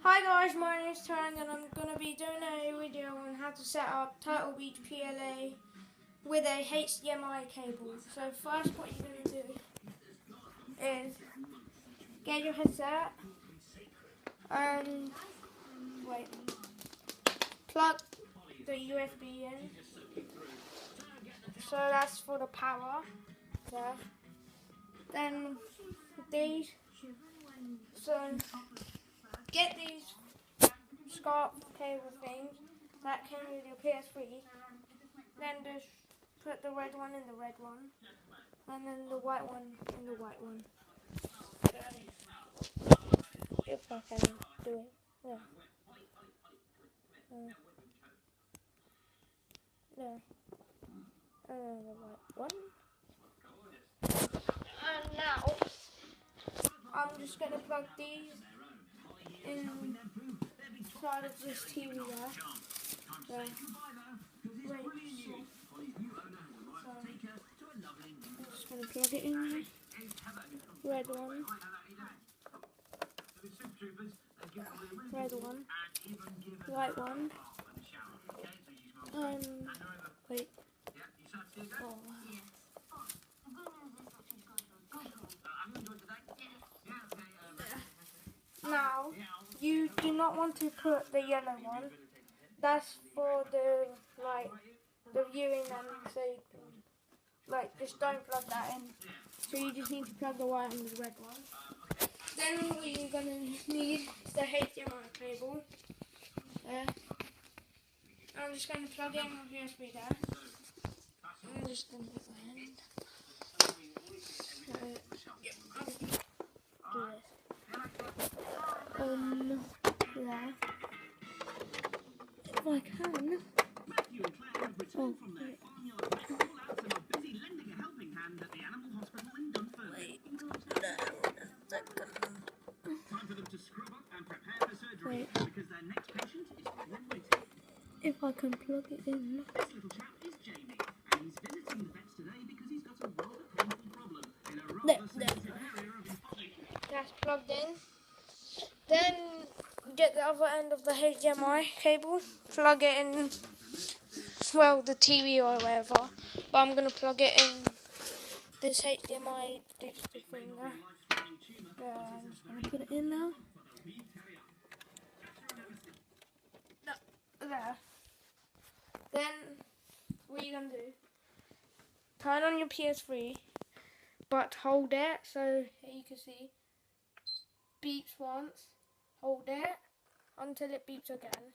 Hi guys, my name is Tarang and I'm going to be doing a video on how to set up Turtle Beach PLA with a HDMI cable. So first what you're going to do is get your headset and plug the USB in. So that's for the power there. Then these, so get these scarf cable things that came with your PS3, then just put the red one in the red one, and then the white one in the white one. If I can do it, yeah. The white one. And now, I'm just going to plug these inside of this TV there. Wait, I'm just going to plug it in. Red one. Red one. White one. Wait. Oh. Now, you do not want to put the yellow one. That's for the viewing, and so you can, just don't plug that in. So you just need to plug the white and the red one. Then what you're gonna need is the HDMI cable. There. I'm just gonna plug in my USB there. I'm just gonna put my hand. There. If I can. Oh, wait. Wait. If I can plug it in. This little chap is Jamie, and he's visiting the vets today because he's got a rather painful problem in a rather sensitive area of his body. That's plugged in. Then get the other end of the HDMI cable, plug it in, well, the TV or whatever, but I'm going to plug it in this HDMI thing there. I'm just going to put it in now. There. Then, what you're going to do, turn on your PS3, but hold it, so here you can see, beeps once, hold it until it beeps again.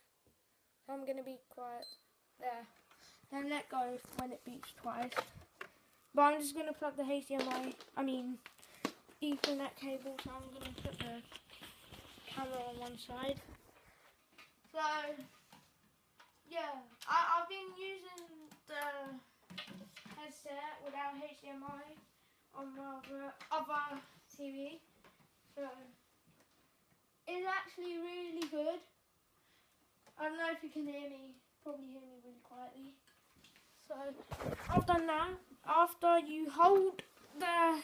So I'm going to be quiet there. Then let go when it beeps twice. But I'm just going to plug the HDMI, Ethernet cable, so I'm going to put the camera on one side. So, yeah, I've been using the headset without HDMI on my other TV. So, it's actually really good. I don't know if you can hear me, probably hear me really quietly. So, I've done that. After you hold the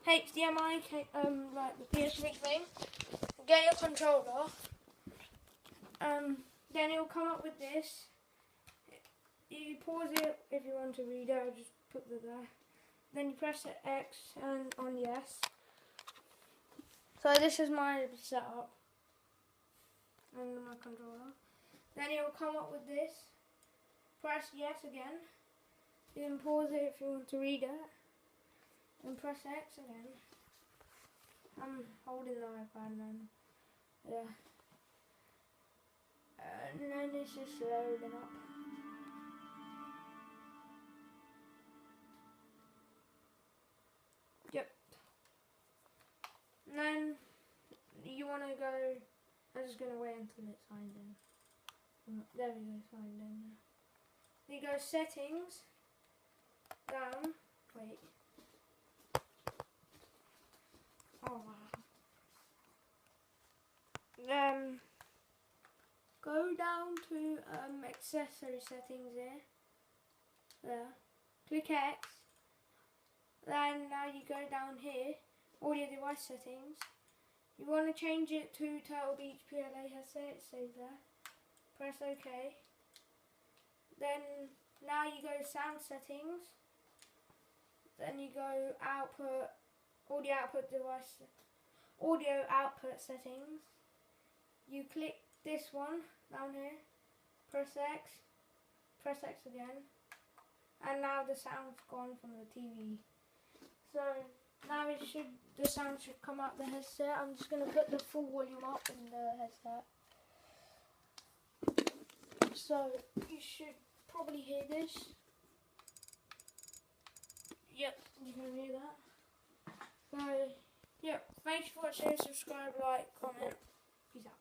HDMI, the PS3 thing, get your controller, then it will come up with this. You pause it if you want to read it, I'll just put the there. Then you press X and on yes. So this is my setup and my controller. Then it will come up with this. Press yes again. You can pause it if you want to read it. And press X again. I'm holding the iPad then. Yeah. And then it's just loading up. Yep. And then you want to go, I'm just going to wait until it's signed in. There we go, signed in. You go settings, down, wait. Oh wow. Then go down to accessory settings here. There. Click X. Then now you go down here, audio device settings. You want to change it to Turtle Beach PLA headset, it says there. Press OK. Then now you go sound settings. Then you go output, audio output device, audio output settings. You click this one down here, press X again, and now the sound's gone from the TV. So now the sound should come out the headset. I'm just going to put the full volume up in the headset. So you should probably hear this. Yep, you can hear that. So, yep, thanks for watching, subscribe, like, comment. Peace out.